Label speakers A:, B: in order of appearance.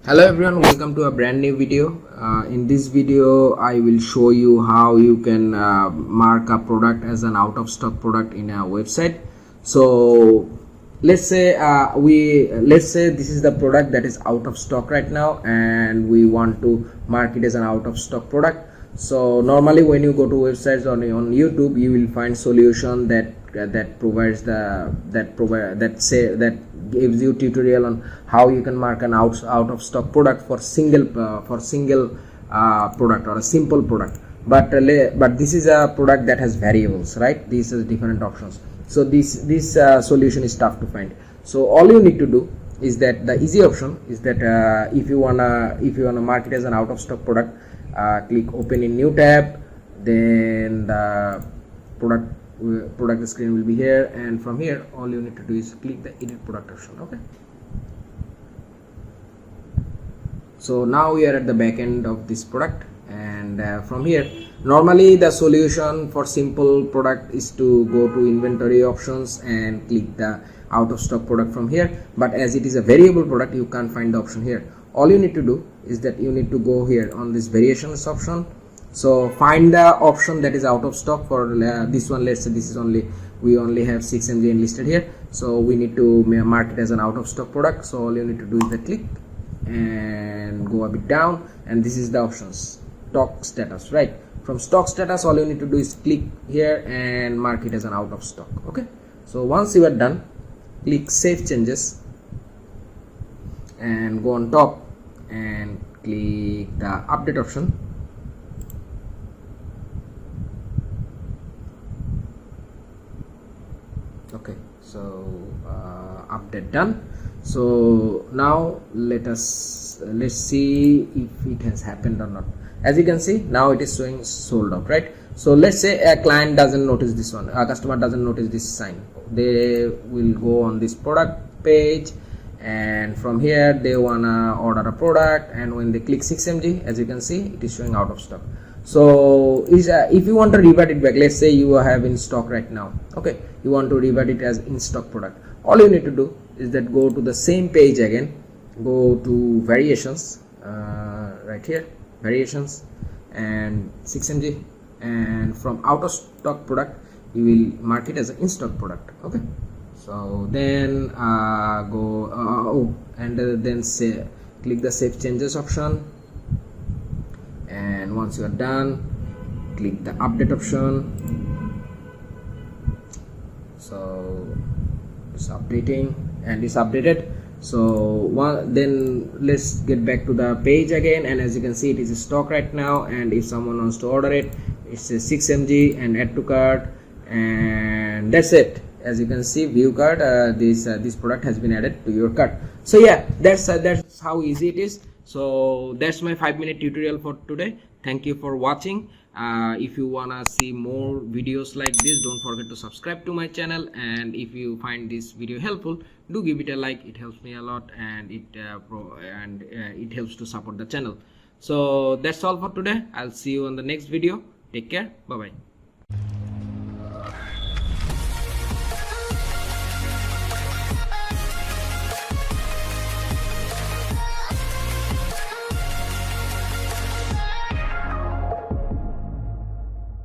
A: Hello everyone, welcome to a brand new video. In this video I will show you how you can mark a product as an out of stock product in a website. So let's say this is the product that is out of stock right now and we want to mark it as an out of stock product. So normally when you go to websites on YouTube, you will find solution that gives you tutorial on how you can mark an out of stock product for single product or a simple product. But this is a product that has variables, right? This is different options. So this solution is tough to find. So all you need to do is that the easy option is that if you wanna mark it as an out of stock product, click open in new tab, then the product screen will be here, and from here all you need to do is click the edit product option. Okay, so now we are at the back end of this product, and from here normally the solution for simple product is to go to inventory options and click the out of stock product from here. But as it is a variable product, you can't find the option here. All you need to do is that you need to go here on this variations option. So find the option that is out of stock for this one. Let's say this is we only have 6 mg enlisted here, so we need to mark it as an out of stock product. So all you need to do is the click and go a bit down, and this is the options stock status, right? From stock status, all you need to do is click here and mark it as an out of stock. Okay, so once you are done, click save changes and go on top and click the update option. Okay, so update done. So now let's see if it has happened or not. As you can see, now it is showing sold out, right? So let's say a client doesn't notice this one, a customer doesn't notice this sign. They will go on this product page, and from here they wanna order a product, and when they click 6 mg, as you can see, it is showing out of stock. So if you want to revert it back, let's say you have in stock right now, okay, you want to revert it as in stock product, all you need to do is that go to the same page again, go to variations, right here, variations, and 6 mg, and from out of stock product you will mark it as an in stock product. Okay, so then then click the save changes option, and once you are done, click the update option. So it's updating and it's updated. So then let's get back to the page again, and as you can see, it is in stock right now, and if someone wants to order it, it says 6 mg and add to cart, and that's it. As you can see, view cart, this product has been added to your cart. So yeah, that's how easy it is. So that's my 5-minute tutorial for today. Thank you for watching. If you wanna see more videos like this, don't forget to subscribe to my channel, and if you find this video helpful, do give it a like. It helps me a lot, and it helps to support the channel. So that's all for today. I'll see you on the next video. Take care. Bye bye.